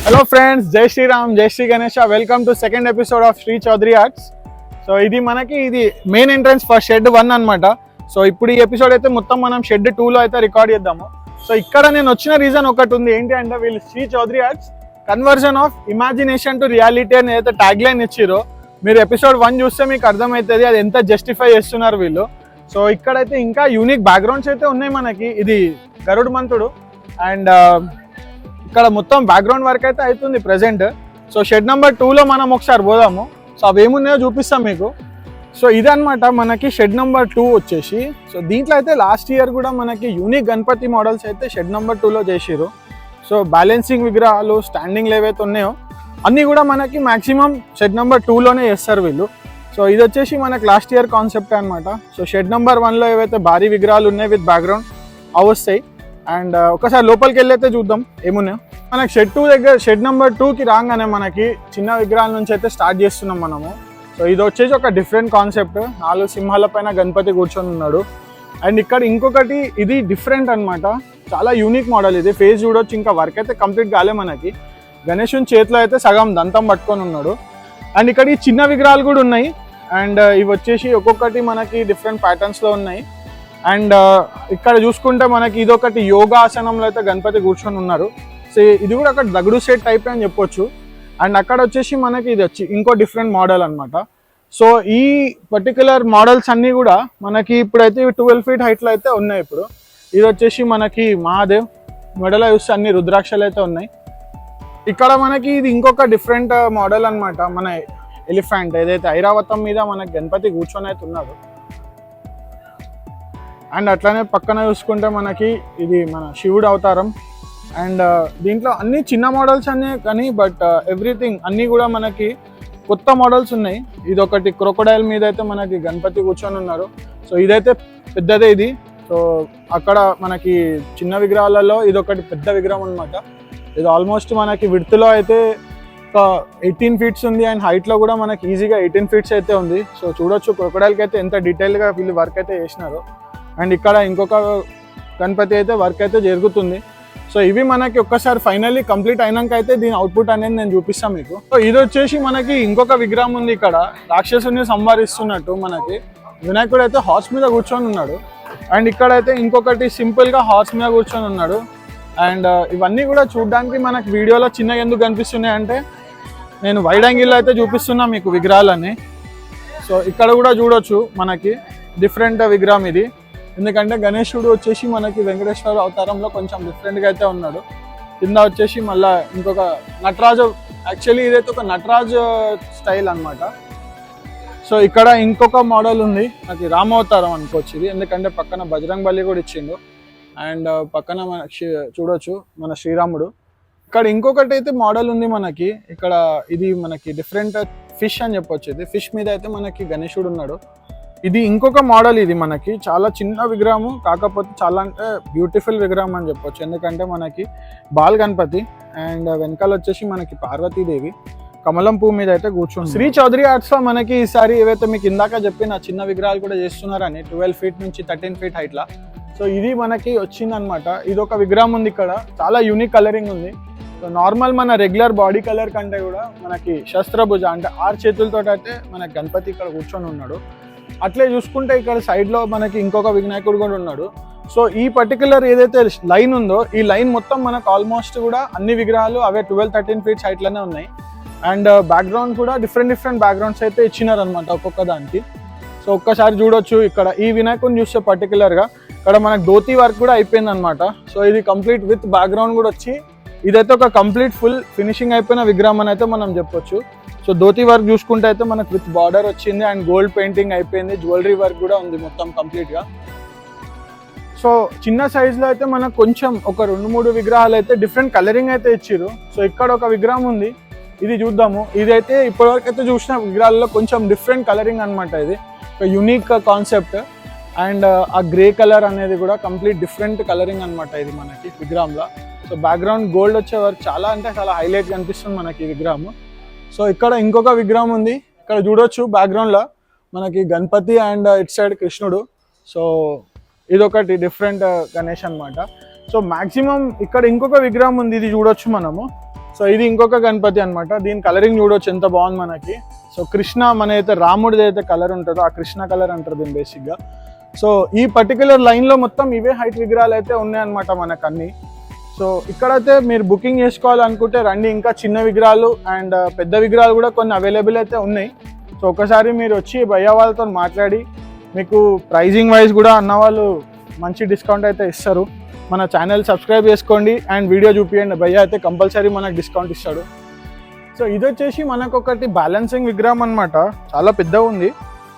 Hello friends, జై శ్రీరామ్, జై Sri Ganesha. Welcome to second episode of Sri Chowdary arts. So ఇది మెయిన్ ఎంట్రన్స్ ఫర్ షెడ్ 1 అనమాట. So ఇప్పుడు ఈ ఎపిసోడ్ అయితే మొత్తం మనం షెడ్ 2లో అయితే రికార్డ్ చేద్దాము. సో ఇక్కడ నేను వచ్చిన రీజన్ ఒకటి ఉంది. ఏంటి అంటే వీళ్ళు Sri Chowdary arts conversion of imagination to reality అని ఏదైతే ట్యాగ్ లైన్ ఇచ్చిరో, మీరు ఎపిసోడ్ 1 చూస్తే మీకు అర్థమవుతుంది అది ఎంత జస్టిఫై చేస్తున్నారు వీళ్ళు. సో ఇక్కడైతే ఇంకా యూనిక్ బ్యాక్గ్రౌండ్స్ అయితే ఉన్నాయి మనకి. ఇది గరుడ్ మంతుడు అండ్ ఇక్కడ మొత్తం బ్యాక్గ్రౌండ్ వర్క్ అయితే అవుతుంది ప్రెసెంట్. సో షెడ్ నెంబర్ 2లో మనం ఒకసారి పోదాము. సో అవి ఏమున్నాయో చూపిస్తాం మీకు. సో ఇదనమాట మనకి షెడ్ నెంబర్ 2 వచ్చేసి. సో దీంట్లో అయితే లాస్ట్ ఇయర్ కూడా మనకి యూనిక్ గణపతి మోడల్స్ అయితే షెడ్ నెంబర్ 2లో చేసిరు. సో బ్యాలెన్సింగ్ విగ్రహాలు, స్టాండింగ్ ఏవైతే ఉన్నాయో అన్నీ కూడా మనకి మ్యాక్సిమం షెడ్ నెంబర్ 2లోనే చేస్తారు వీళ్ళు. సో ఇది వచ్చేసి మనకి లాస్ట్ ఇయర్ కాన్సెప్ట్ అనమాట. సో షెడ్ నెంబర్ 1లో ఏవైతే భారీ విగ్రహాలు ఉన్నాయి విత్ బ్యాక్గ్రౌండ్ అవి వస్తాయి. అండ్ ఒకసారి లోపలికి వెళ్ళైతే చూద్దాం ఏమున్నాయో. మనకి షెడ్ 2 దగ్గర షెడ్ నెంబర్ 2కి రాగానే మనకి చిన్న విగ్రహాల నుంచి అయితే స్టార్ట్ చేస్తున్నాం మనము. సో ఇది వచ్చేసి ఒక డిఫరెంట్ కాన్సెప్ట్. 4 సింహాల పైన గణపతి కూర్చొని ఉన్నాడు. అండ్ ఇక్కడ ఇంకొకటి ఇది డిఫరెంట్ అనమాట, చాలా యూనిక్ మోడల్. ఇది ఫేస్ చూడొచ్చు, ఇంకా వర్క్ అయితే కంప్లీట్ కాలే మనకి. గణేశుని చేతిలో అయితే సగం దంతం పట్టుకొని ఉన్నాడు. అండ్ ఇక్కడ ఈ చిన్న విగ్రహాలు కూడా ఉన్నాయి. అండ్ ఇవి వచ్చేసి ఒక్కొక్కటి మనకి డిఫరెంట్ ప్యాటర్న్స్లో ఉన్నాయి. అండ్ ఇక్కడ చూసుకుంటే మనకి ఇదొకటి యోగా ఆసనంలో అయితే గణపతి కూర్చొని ఉన్నారు. సో ఇది కూడా అక్కడ దగుడు సెట్ టైప్ అని చెప్పొచ్చు. అండ్ అక్కడ వచ్చేసి మనకి ఇది వచ్చి ఇంకో డిఫరెంట్ మోడల్ అనమాట. సో ఈ పర్టికులర్ మోడల్స్ అన్నీ కూడా మనకి ఇప్పుడైతే 12 feet హైట్లో అయితే ఉన్నాయి. ఇప్పుడు ఇది వచ్చేసి మనకి మహాదేవ్ మెడలో చూస్తే అన్ని రుద్రాక్షలు అయితే ఉన్నాయి. ఇక్కడ మనకి ఇది ఇంకొక డిఫరెంట్ మోడల్ అనమాట. మన ఎలిఫెంట్ ఏదైతే ఐరావతం మీద మనకి గణపతి కూర్చొని అయితే ఉన్నాడు. అండ్ అట్లానే పక్కన చూసుకుంటే మనకి ఇది మన శివుడు అవతారం. అండ్ దీంట్లో అన్ని చిన్న మోడల్స్ అన్నీ కానీ బట్ ఎవ్రీథింగ్ అన్నీ కూడా మనకి కొత్త మోడల్స్ ఉన్నాయి. ఇది ఒకటి క్రొకోడైల్ మీద అయితే మనకి గణపతి కూర్చొని ఉన్నారు. సో ఇదైతే పెద్దదే ఇది. సో అక్కడ మనకి చిన్న విగ్రహాలలో ఇది ఒకటి పెద్ద విగ్రహం అనమాట. ఇది ఆల్మోస్ట్ మనకి విడ్త్లో అయితే ఒక 18 feet ఉంది. అండ్ హైట్లో కూడా మనకి ఈజీగా 18 feet అయితే ఉంది. సో చూడొచ్చు క్రొకోడైల్కి అయితే ఎంత డీటెయిల్గా వీళ్ళు వర్క్ అయితే చేసినారు. అండ్ ఇక్కడ ఇంకొక గణపతి అయితే వర్క్ అయితే జరుగుతుంది. సో ఇవి మనకి ఒక్కసారి ఫైనల్లీ కంప్లీట్ అయినాక అయితే దీని అవుట్పుట్ అనేది నేను చూపిస్తాను మీకు. సో ఇది వచ్చేసి మనకి ఇంకొక విగ్రహం ఉంది. ఇక్కడ రాక్షసుని సంహరిస్తున్నట్టు మనకి వినాయకుడు అయితే హార్స్ మీద కూర్చొని ఉన్నాడు. అండ్ ఇక్కడైతే ఇంకొకటి సింపుల్గా హార్స్ మీద కూర్చొని ఉన్నాడు. అండ్ ఇవన్నీ కూడా చూడడానికి మనకి వీడియోలో చిన్నగా ఎందుకు కనిపిస్తున్నాయి అంటే నేను వైడ్ యాంగిల్లో అయితే చూపిస్తున్నా మీకు విగ్రహాలన్నీ. సో ఇక్కడ కూడా చూడొచ్చు మనకి డిఫరెంట్ విగ్రహం ఇది. ఎందుకంటే గణేశుడు వచ్చేసి మనకి వెంకటేశ్వర అవతారంలో కొంచెం డిఫరెంట్గా అయితే ఉన్నాడు. కింద వచ్చేసి మళ్ళీ ఇంకొక నటరాజు, యాక్చువల్లీ ఇదైతే ఒక నటరాజు స్టైల్ అనమాట. సో ఇక్కడ ఇంకొక మోడల్ ఉంది, అది రామావతారం అనుకోవచ్చు ఇది. ఎందుకంటే పక్కన బజరంగ్ బలి కూడా ఇచ్చిండు. అండ్ పక్కన మన చూడొచ్చు మన శ్రీరాముడు. ఇక్కడ ఇంకొకటి అయితే మోడల్ ఉంది మనకి. ఇక్కడ ఇది మనకి డిఫరెంట్ ఫిష్ అని చెప్పొచ్చు. ఇది ఫిష్ మీద అయితే మనకి గణేశుడు ఉన్నాడు. ఇది ఇంకొక మోడల్. ఇది మనకి చాలా చిన్న విగ్రహము, కాకపోతే చాలా అంటే బ్యూటిఫుల్ విగ్రహం అని చెప్పొచ్చు. ఎందుకంటే మనకి బాల్ గణపతి అండ్ వెనకాల వచ్చేసి మనకి పార్వతీదేవి కమలం పువ్వు మీద అయితే కూర్చుంది. శ్రీ చౌదరి ఆర్ట్స్లో మనకి ఈసారి ఏవైతే మీకు ఇందాక చెప్పిన చిన్న విగ్రహాలు కూడా చేస్తున్నారని 12 feet నుంచి 13 feet హైట్లా. సో ఇది మనకి వచ్చిందనమాట. ఇది ఒక విగ్రహం ఉంది ఇక్కడ, చాలా యూనిక్ కలరింగ్ ఉంది. సో నార్మల్ మన రెగ్యులర్ బాడీ కలర్ కంటే కూడా మనకి శస్త్రభుజ అంటే 6 చేతులతో అయితే మనకి గణపతి ఇక్కడ కూర్చొని ఉన్నాడు. అట్లే చూసుకుంటే ఇక్కడ సైడ్లో మనకి ఇంకొక వినాయకుడు కూడా ఉన్నాడు. సో ఈ పర్టికులర్ ఏదైతే లైన్ ఉందో ఈ లైన్ మొత్తం మనకు ఆల్మోస్ట్ కూడా అన్ని విగ్రహాలు అవే 12-13 feet హైట్లోనే ఉన్నాయి. అండ్ బ్యాక్గ్రౌండ్ కూడా డిఫరెంట్ బ్యాక్గ్రౌండ్స్ అయితే ఇచ్చినారనమాట ఒక్కొక్క దానికి. సో ఒక్కసారి చూడొచ్చు ఇక్కడ ఈ వినాయకుడిని చూస్తే పర్టికులర్గా ఇక్కడ మనకు ధోతి వర్క్ కూడా అయిపోయింది అనమాట. సో ఇది కంప్లీట్ విత్ బ్యాక్గ్రౌండ్ కూడా వచ్చి ఇదైతే ఒక కంప్లీట్ ఫుల్ ఫినిషింగ్ అయిపోయిన విగ్రహం అని అయితే మనం చెప్పొచ్చు. సో ధోతి వర్క్ చూసుకుంటే అయితే మనకు విత్ బార్డర్ వచ్చింది అండ్ గోల్డ్ పెయింటింగ్ అయిపోయింది, జ్యువెలరీ వర్క్ కూడా ఉంది మొత్తం కంప్లీట్గా. సో చిన్న సైజులో అయితే మనకు కొంచెం ఒక 2-3 విగ్రహాలు అయితే డిఫరెంట్ కలరింగ్ అయితే ఇచ్చారు. సో ఇక్కడ ఒక విగ్రహం ఉంది, ఇది చూద్దాము. ఇదైతే ఇప్పటివరకు అయితే చూసిన విగ్రహాలలో కొంచెం డిఫరెంట్ కలరింగ్ అనమాట. ఇది ఒక యూనిక్ కాన్సెప్ట్. అండ్ ఆ గ్రే కలర్ అనేది కూడా కంప్లీట్ డిఫరెంట్ కలరింగ్ అనమాట ఇది మనకి విగ్రహంలో. సో బ్యాక్గ్రౌండ్ గోల్డ్ వచ్చే వరకు చాలా అంటే చాలా హైలైట్ కనిపిస్తుంది మనకి ఈ విగ్రహం. సో ఇక్కడ ఇంకొక విగ్రహం ఉంది, ఇక్కడ చూడొచ్చు బ్యాక్గ్రౌండ్లో మనకి గణపతి అండ్ ఇట్ సైడ్ కృష్ణుడు. సో ఇదొకటి డిఫరెంట్ గణేష్ అనమాట. సో మ్యాక్సిమం ఇక్కడ ఇంకొక విగ్రహం ఉంది, ఇది చూడొచ్చు మనము. సో ఇది ఇంకొక గణపతి అనమాట. దీని కలరింగ్ చూడవచ్చు ఎంత బాగుంది మనకి. సో కృష్ణ మన అయితే రాముడిది అయితే కలర్ ఉంటుందో ఆ కృష్ణ కలర్ అంటారు దీన్ని బేసిక్గా. సో ఈ పర్టికులర్ లైన్లో మొత్తం ఇవే హైట్ విగ్రహాలు అయితే ఉన్నాయన్నమాట మనకు అన్ని. సో ఇక్కడైతే మీరు బుకింగ్ చేసుకోవాలనుకుంటే రండి. ఇంకా చిన్న విగ్రహాలు అండ్ పెద్ద విగ్రహాలు కూడా కొన్ని అవైలబుల్ అయితే ఉన్నాయి. సో ఒకసారి మీరు వచ్చి భయ్య వాళ్ళతో మాట్లాడి మీకు ప్రైజింగ్ వైజ్ కూడా అన్న వాళ్ళు మంచి డిస్కౌంట్ అయితే ఇస్తారు. మన ఛానల్ సబ్స్క్రైబ్ చేసుకోండి అండ్ వీడియో చూపించండి, భయ్య అయితే కంపల్సరీ మనకు డిస్కౌంట్ ఇస్తాడు. సో ఇది వచ్చేసి మనకు ఒకటి బ్యాలెన్సింగ్ విగ్రహం అనమాట. చాలా పెద్దగా ఉంది,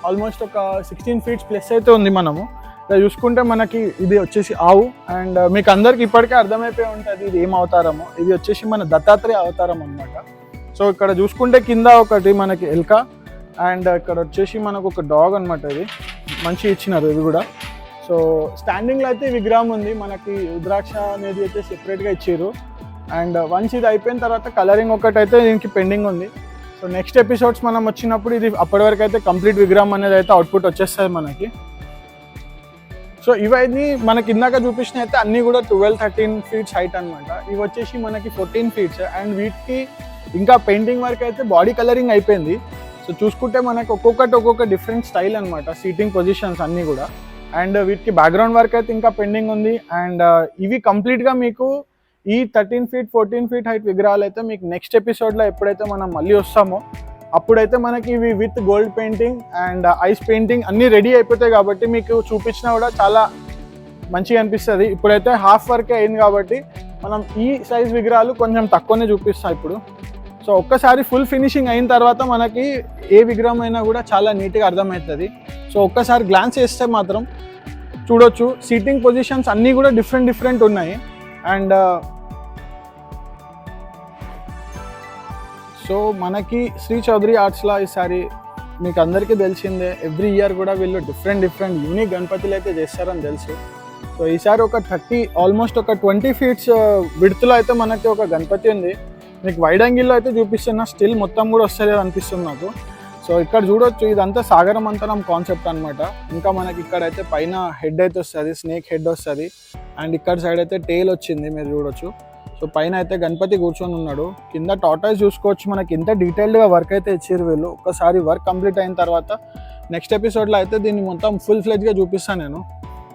ఆల్మోస్ట్ ఒక 16 feet ప్లస్ అయితే ఉంది. మనము ఇలా చూసుకుంటే మనకి ఇది వచ్చేసి ఆవు. అండ్ మీకు అందరికి ఇప్పటికే అర్థమైపోయి ఉంటుంది ఇది ఏం అవతారమో. ఇది వచ్చేసి మన దత్తాత్రేయ అవతారం అనమాట. సో ఇక్కడ చూసుకుంటే కింద ఒకటి మనకి ఎల్క అండ్ ఇక్కడ వచ్చేసి మనకు ఒక డాగ్ అనమాట. ఇది మంచి ఇచ్చినారు ఇది కూడా. సో స్టాండింగ్లో అయితే విగ్రహం ఉంది మనకి. రుద్రాక్ష అనేది అయితే సెపరేట్గా ఇచ్చారు. అండ్ వన్స్ ఇది అయిపోయిన తర్వాత కలరింగ్ ఒకటి అయితే దీనికి పెండింగ్ ఉంది. సో నెక్స్ట్ ఎపిసోడ్స్ మనం వచ్చినప్పుడు ఇది అప్పటి వరకు అయితే కంప్లీట్ విగ్రహం అనేది అయితే అవుట్పుట్ వచ్చేస్తుంది మనకి. సో ఇవన్నీ మనకి ఇందాక చూపించిన అయితే అన్నీ కూడా 12-13 feet హైట్ అనమాట. ఇవి వచ్చేసి మనకి 14 feet. అండ్ వీటికి ఇంకా పెయింటింగ్ వర్క్ అయితే బాడీ కలరింగ్ అయిపోయింది. సో చూసుకుంటే మనకి ఒక్కొక్క డిఫరెంట్ స్టైల్ అనమాట, సీటింగ్ పొజిషన్స్ అన్నీ కూడా. అండ్ వీటికి బ్యాక్గ్రౌండ్ వర్క్ అయితే ఇంకా పెండింగ్ ఉంది. అండ్ ఇవి కంప్లీట్గా మీకు ఈ 13 feet 14 feet హైట్ విగ్రహాలు అయితే మీకు నెక్స్ట్ ఎపిసోడ్లో ఎప్పుడైతే మనం మళ్ళీ వస్తామో అప్పుడైతే మనకి ఇవి with gold painting and ice painting అన్నీ రెడీ అయిపోతాయి. కాబట్టి మీకు చూపించినా కూడా చాలా మంచిగా అనిపిస్తుంది. ఇప్పుడైతే హాఫ్ వర్కే అయింది కాబట్టి మనం ఈ సైజ్ విగ్రహాలు కొంచెం తక్కువనే చూపిస్తాం ఇప్పుడు. సో ఒక్కసారి ఫుల్ ఫినిషింగ్ అయిన తర్వాత మనకి ఏ విగ్రహం అయినా కూడా చాలా నీట్గా అర్థమవుతుంది. సో ఒక్కసారి గ్లాన్స్ చేస్తే మాత్రం చూడొచ్చు సీటింగ్ పొజిషన్స్ అన్నీ కూడా డిఫరెంట్ ఉన్నాయి. అండ్ సో మనకి శ్రీ చౌదరి ఆర్ట్స్లో ఈసారి మీకు అందరికీ తెలిసిందే, ఎవ్రీ ఇయర్ కూడా వీళ్ళు డిఫరెంట్ యూనిక్ గణపతులు అయితే చేస్తారని తెలుసు. సో ఈసారి ఒక ఆల్మోస్ట్ ఒక 20 feet విడ్త్లో అయితే మనకి ఒక గణపతి ఉంది. మీకు వైడ్ యాంగిల్లో అయితే చూపిస్తున్నా, స్టిల్ మొత్తం కూడా వస్తుంది అనిపిస్తుంది నాకు. సో ఇక్కడ చూడొచ్చు ఇదంతా సాగర మంతనం కాన్సెప్ట్ అనమాట. ఇంకా మనకి ఇక్కడైతే పైన హెడ్ అయితే వస్తుంది, స్నేక్ హెడ్ వస్తుంది. అండ్ ఇక్కడ సైడ్ అయితే టేల్ వచ్చింది మీరు చూడొచ్చు. సో పైన అయితే గణపతి కూర్చొని ఉన్నాడు. కింద టాటాయిస్ చూసుకోవచ్చు. మనకి ఇంత డీటెయిల్డ్గా వర్క్ అయితే ఇచ్చారు వీళ్ళు. ఒక్కసారి వర్క్ కంప్లీట్ అయిన తర్వాత నెక్స్ట్ ఎపిసోడ్లో అయితే దీన్ని మొత్తం ఫుల్ ఫ్లెడ్జ్గా చూపిస్తాను నేను.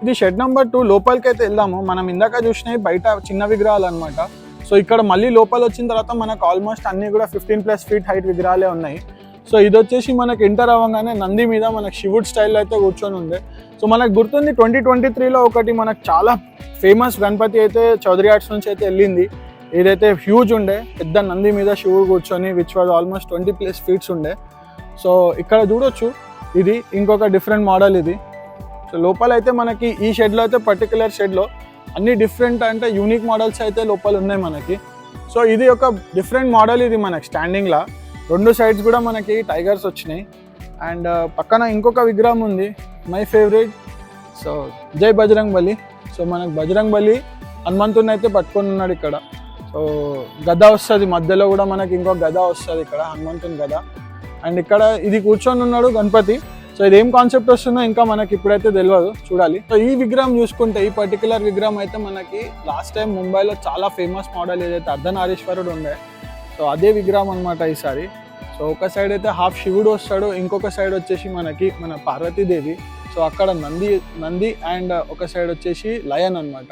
ఇది షెడ్ నెంబర్ 2 లోపలికి అయితే వెళ్దాము. మనం ఇందాక చూసినవి బయట చిన్న విగ్రహాలు అనమాట. సో ఇక్కడ మళ్ళీ లోపల వచ్చిన తర్వాత మనకు ఆల్మోస్ట్ అన్నీ కూడా 15+ feet హైట్ విగ్రహాలే ఉన్నాయి. సో ఇది వచ్చేసి మనకి ఎంటర్ అవ్వగానే నంది మీద మనకి శివుడ్ స్టైల్లో అయితే కూర్చొని ఉంది. సో మనకు గుర్తుంది 2023లో ఒకటి మనకు చాలా ఫేమస్ గణపతి అయితే చౌదరి ఆర్ట్స్ నుంచి అయితే వెళ్ళింది. ఏదైతే హ్యూజ్ ఉండే పెద్ద నంది మీద శివుడు కూర్చొని విచ్ వాజ్ ఆల్మోస్ట్ 20+ feet ఉండే. సో ఇక్కడ చూడొచ్చు ఇది ఇంకొక డిఫరెంట్ మోడల్ ఇది. సో లోపల అయితే మనకి ఈ షెడ్లో అయితే పర్టికులర్ షెడ్లో అన్ని డిఫరెంట్ అంటే యూనిక్ మోడల్స్ అయితే లోపల ఉన్నాయి మనకి. సో ఇది ఒక డిఫరెంట్ మోడల్. ఇది మనకి స్టాండింగ్లా 2 sides కూడా మనకి టైగర్స్ వచ్చినాయి. అండ్ పక్కన ఇంకొక విగ్రహం ఉంది మై ఫేవరెట్. సో జై బజరంగ్ బలి. సో మనకు బజరంగ్ బలి హనుమంతుని అయితే పట్టుకొని ఉన్నాడు ఇక్కడ. సో గద వస్తుంది మధ్యలో కూడా మనకి ఇంకొక గద వస్తుంది ఇక్కడ, హనుమంతుని గద. అండ్ ఇక్కడ ఇది కూర్చొని ఉన్నాడు గణపతి. సో ఇదేం కాన్సెప్ట్ వస్తుందో ఇంకా మనకి ఇప్పుడైతే తెలియదు, చూడాలి. సో ఈ విగ్రహం చూసుకుంటే ఈ పర్టికులర్ విగ్రహం అయితే మనకి లాస్ట్ టైం ముంబైలో చాలా ఫేమస్ మోడల్ ఏదైతే అర్ధనారీశ్వరుడు ఉండే, సో అదే విగ్రహం అనమాట ఈసారి. సో ఒక సైడ్ అయితే హాఫ్ శివుడు వస్తాడు, ఇంకొక సైడ్ వచ్చేసి మనకి మన పార్వతీదేవి. సో అక్కడ నంది అండ్ ఒక సైడ్ వచ్చేసి లయన్ అనమాట.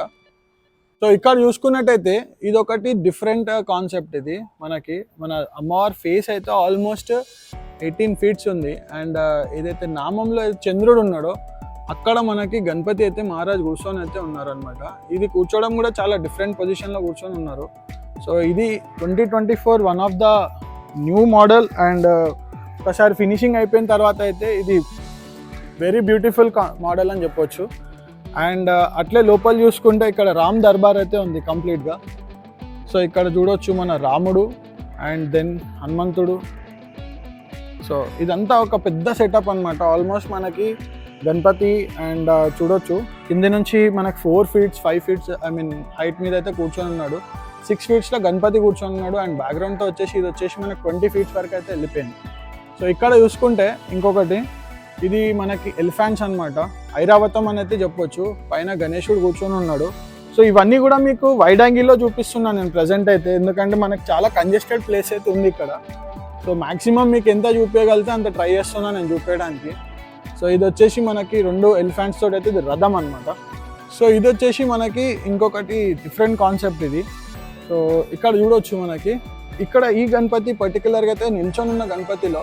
సో ఇక్కడ చూసుకున్నట్టయితే ఇది ఒకటి డిఫరెంట్ కాన్సెప్ట్. ఇది మనకి మన అమ్మవారి ఫేస్ అయితే ఆల్మోస్ట్ 18 feet ఉంది. అండ్ ఏదైతే నామంలో చంద్రుడు ఉన్నాడో అక్కడ మనకి గణపతి అయితే మహారాజ్ కూర్చొని అయితే ఉన్నారనమాట. ఇది కూర్చోవడం కూడా చాలా డిఫరెంట్ పొజిషన్లో కూర్చొని ఉన్నారు. సో ఇది 2024 one of the new model. And ఒకసారి ఫినిషింగ్ అయిపోయిన తర్వాత అయితే ఇది వెరీ బ్యూటిఫుల్ మోడల్ అని చెప్పొచ్చు. అండ్ అట్లే లోపల చూసుకుంటే ఇక్కడ రామ్ దర్బార్ అయితే ఉంది కంప్లీట్గా. సో ఇక్కడ చూడొచ్చు మన రాముడు అండ్ దెన్ హనుమంతుడు. సో ఇదంతా ఒక పెద్ద సెటప్ అనమాట. ఆల్మోస్ట్ మనకి గణపతి అండ్ చూడొచ్చు కింది నుంచి మనకి 4 feet 5 feet హైట్ మీద అయితే కూర్చొని ఉన్నాడు. 6 feetsలో గణపతి కూర్చొని ఉన్నాడు. అండ్ బ్యాక్గ్రౌండ్తో వచ్చేసి ఇది వచ్చేసి మనకి 20 feet వరకు అయితే వెళ్ళిపోయింది. సో ఇక్కడ చూసుకుంటే ఇంకొకటి ఇది మనకి ఎలిఫెంట్స్ అనమాట, ఐరావతం అని అయితే చెప్పొచ్చు. పైన గణేశుడు కూర్చొని ఉన్నాడు. సో ఇవన్నీ కూడా మీకు వైడ్ యాంగిల్లో చూపిస్తున్నాను నేను ప్రజెంట్ అయితే, ఎందుకంటే మనకు చాలా కంజెస్టెడ్ ప్లేస్ అయితే ఉంది ఇక్కడ. సో మ్యాక్సిమం మీకు ఎంత చూపించగలితే అంత ట్రై చేస్తున్నాను నేను చూపించడానికి. సో ఇది వచ్చేసి మనకి 2 ఎలిఫెంట్స్ తోటి అయితే ఇది రథం అనమాట. సో ఇది వచ్చేసి మనకి ఇంకొకటి డిఫరెంట్ కాన్సెప్ట్ ఇది. సో ఇక్కడ చూడవచ్చు మనకి, ఇక్కడ ఈ గణపతి పర్టికులర్గా అయితే నిల్చొని ఉన్న గణపతిలో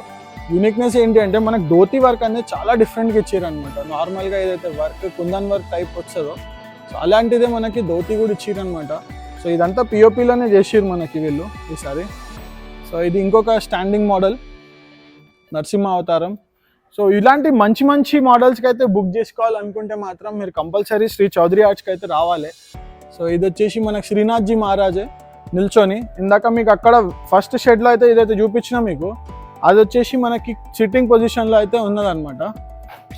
యూనిక్నెస్ ఏంటి అంటే మనకు ధోతి వర్క్ అనేది చాలా డిఫరెంట్గా ఇచ్చారనమాట. నార్మల్గా ఏదైతే వర్క్ కుందన్ వర్క్ టైప్ వస్తుందో సో అలాంటిదే మనకి ధోతి కూడా ఇచ్చిరనమాట. సో ఇదంతా పిఓపిలోనే చేసిరు మనకి వీళ్ళు ఈసారి. సో ఇది ఇంకొక స్టాండింగ్ మోడల్ నరసింహ అవతారం. సో ఇలాంటి మంచి మంచి మోడల్స్కి అయితే బుక్ చేసుకోవాలనుకుంటే మాత్రం మీరు కంపల్సరీ శ్రీ చౌదరి ఆర్ట్స్కి అయితే రావాలి. సో ఇది వచ్చేసి మనకు శ్రీనాథ్జీ మహారాజే నిల్చొని, ఇందాక మీకు అక్కడ ఫస్ట్ షెడ్లో అయితే ఇదైతే చూపించినా మీకు, అది వచ్చేసి మనకి సిట్టింగ్ పొజిషన్లో అయితే ఉన్నదన్నమాట.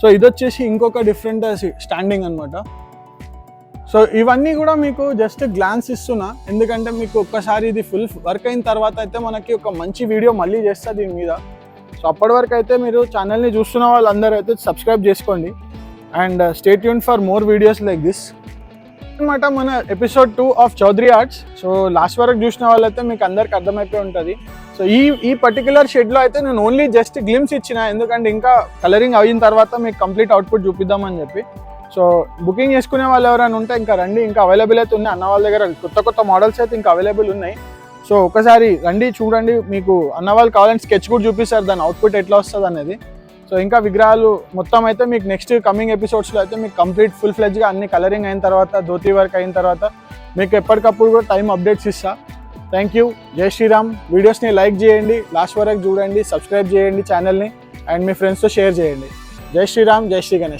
సో ఇది వచ్చేసి ఇంకొక డిఫరెంట్ స్టాండింగ్ అనమాట. సో ఇవన్నీ కూడా మీకు జస్ట్ గ్లాన్స్ ఇస్తున్నా, ఎందుకంటే మీకు ఒక్కసారి ఇది ఫుల్ వర్క్ అయిన తర్వాత అయితే మనకి ఒక మంచి వీడియో మళ్ళీ చేస్తా దీని మీద. సో అప్పటి వరకు అయితే మీరు ఛానల్ని చూస్తున్న వాళ్ళందరూ అయితే సబ్స్క్రైబ్ చేసుకోండి and stay tune for more videos like this అనమాట. మన episode 2 of Chowdary arts. So last వరకు చూసిన వాళ్ళైతే మీకు అందరికి అర్థమైపోయి ఉంటుంది. సో ఈ పర్టికులర్ షెడ్లో అయితే నేను ఓన్లీ జస్ట్ గ్లిమ్స్ ఇచ్చిన, ఎందుకంటే ఇంకా కలరింగ్ అయిన తర్వాత మీకు కంప్లీట్ అవుట్పుట్ చూపిద్దామని చెప్పి. సో బుకింగ్ చేసుకునే వాళ్ళు ఎవరైనా ఉంటే ఇంకా రండి, ఇంకా అవైలబుల్ అయితే ఉన్నాయి అన్న వాళ్ళ దగ్గర, కొత్త మోడల్స్ అయితే ఇంకా అవైలబుల్ ఉన్నాయి. సో ఒకసారి రండి చూడండి, మీకు అన్న వాళ్ళు కావాలంటే స్కెచ్ కూడా చూపిస్తారు దాని అవుట్పుట్ ఎట్లా వస్తుంది అనేది. సో ఇంకా విగ్రహాలు మొత్తం అయితే మీకు నెక్స్ట్ కమింగ్ ఎపిసోడ్స్లో అయితే మీకు కంప్లీట్ ఫుల్ ఫ్లెడ్జ్గా అన్ని కలరింగ్ అయిన తర్వాత ధోతి వర్క్ అయిన తర్వాత మీకు ఎప్పటికప్పుడు కూడా టైం అప్డేట్స్ ఇస్తా. Thank you. జై శ్రీరామ్. వీడియోస్ని లైక్ చేయండి, లాస్ట్ వరకు చూడండి, సబ్స్క్రైబ్ చేయండి ఛానల్ని అండ్ మీ ఫ్రెండ్స్తో షేర్ చేయండి. జై శ్రీరామ్, జై శ్రీ గణేష్.